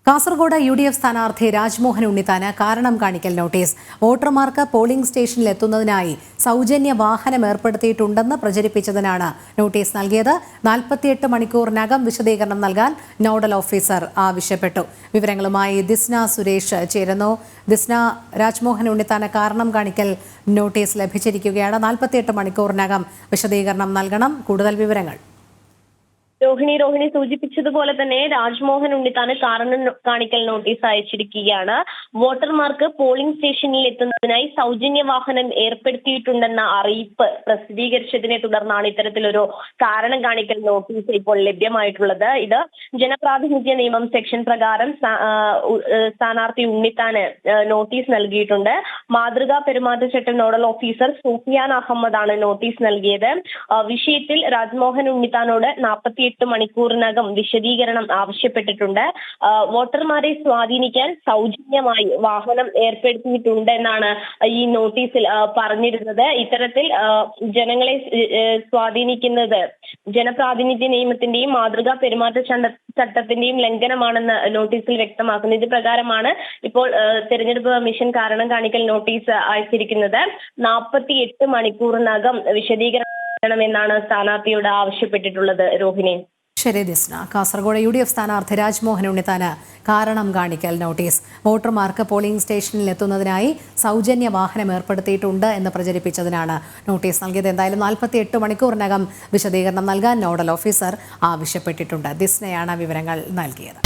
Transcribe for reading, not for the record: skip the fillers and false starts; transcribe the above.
Kasaragod UDF സ്ഥാനാർത്ഥി രാജ്മോഹൻ ഉണ്ണിത്താന് കാരണം കാണിക്കൽ നോട്ടീസ്. വോട്ടർമാർക്ക് പോളിംഗ് സ്റ്റേഷനിൽ എത്തുന്നതിനായി സൗജന്യ വാഹനം ഏർപ്പെടുത്തിയിട്ടുണ്ടെന്ന് പ്രചരിപ്പിച്ചതിനാണ് നോട്ടീസ് നൽകിയത്. 48 മണിക്കൂറിനകം വിശദീകരണം നൽകാൻ നോഡൽ ഓഫീസർ ആവശ്യപ്പെട്ടു. വിവരങ്ങളുമായി ദിസ്ന സുരേഷ് ചേരുന്നു. ദിസ്ന, രാജ്മോഹൻ ഉണ്ണിത്താന് കാരണം കാണിക്കൽ നോട്ടീസ് ലഭിച്ചിരിക്കുകയാണ്. 48 മണിക്കൂറിനകം വിശദീകരണം നൽകണം. കൂടുതൽ വിവരങ്ങൾ. രോഹിണി സൂചിപ്പിച്ചതുപോലെ തന്നെ രാജ്മോഹൻ ഉണ്ണിത്താന് കാരണം കാണിക്കൽ നോട്ടീസ് അയച്ചിരിക്കുകയാണ്. വോട്ടർമാർക്ക് പോളിംഗ് സ്റ്റേഷനിൽ എത്തുന്നതിനായി സൗജന്യ വാഹനം ഏർപ്പെടുത്തിയിട്ടുണ്ടെന്ന അറിയിപ്പ് പ്രസിദ്ധീകരിച്ചതിനെ തുടർന്നാണ് ഇത്തരത്തിലൊരു കാരണം കാണിക്കൽ നോട്ടീസ് ഇപ്പോൾ ലഭ്യമായിട്ടുള്ളത്. ഇത് ജനപ്രാതിനിധ്യ നിയമം സെക്ഷൻ പ്രകാരം സ്ഥാനാർത്ഥി ഉണ്ണിത്താന് നോട്ടീസ് നൽകിയിട്ടുണ്ട്. മാതൃകാ പെരുമാറ്റച്ചട്ടം നോഡൽ ഓഫീസർ സൂഫിയാൻ അഹമ്മദാണ് നോട്ടീസ് നൽകിയത്. വിഷയത്തിൽ രാജ്മോഹൻ ഉണ്ണിത്താനോട് 48 മണിക്കൂറിനകം വിശദീകരണം ആവശ്യപ്പെട്ടിട്ടുണ്ട്. വോട്ടർമാരെ സ്വാധീനിക്കാൻ സൗജന്യമായി വാഹനം ഏർപ്പെടുത്തിയിട്ടുണ്ട് എന്നാണ് ഈ നോട്ടീസിൽ പറഞ്ഞിരുന്നത്. ഇത്തരത്തിൽ ജനങ്ങളെ സ്വാധീനിക്കുന്നത് ജനപ്രാതിനിധ്യ നിയമത്തിന്റെയും മാതൃകാ പെരുമാറ്റച്ചട്ടത്തിന്റെയും ലംഘനമാണെന്ന് നോട്ടീസിൽ വ്യക്തമാക്കുന്നു. ഇത് പ്രകാരമാണ് ഇപ്പോൾ തെരഞ്ഞെടുപ്പ് കമ്മീഷൻ കാരണം കാണിക്കൽ നോട്ടീസ് അയച്ചിരിക്കുന്നത്. 48 മണിക്കൂറിനകം വിശദീകരണം എന്നാണ് സ്ഥാനാർത്ഥിയോട് ആവശ്യപ്പെട്ടിട്ടുള്ളത്. രോഹിണി. ശരി ദിസ്ന. കാസർഗോഡ് UDF സ്ഥാനാർത്ഥി രാജ്മോഹൻ ഉണ്ണിത്താന് കാരണം കാണിക്കൽ നോട്ടീസ്. വോട്ടർമാർക്ക് പോളിംഗ് സ്റ്റേഷനിൽ എത്തുന്നതിനായി സൗജന്യ വാഹനം ഏർപ്പെടുത്തിയിട്ടുണ്ട് എന്ന് പ്രചരിപ്പിച്ചതിനാണ് നോട്ടീസ് നൽകിയത്. എന്തായാലും 48 മണിക്കൂറിനകം വിശദീകരണം നൽകാൻ നോഡൽ ഓഫീസർ ആവശ്യപ്പെട്ടിട്ടുണ്ട്. ദിസ്നയാണ് വിവരങ്ങൾ നൽകിയത്.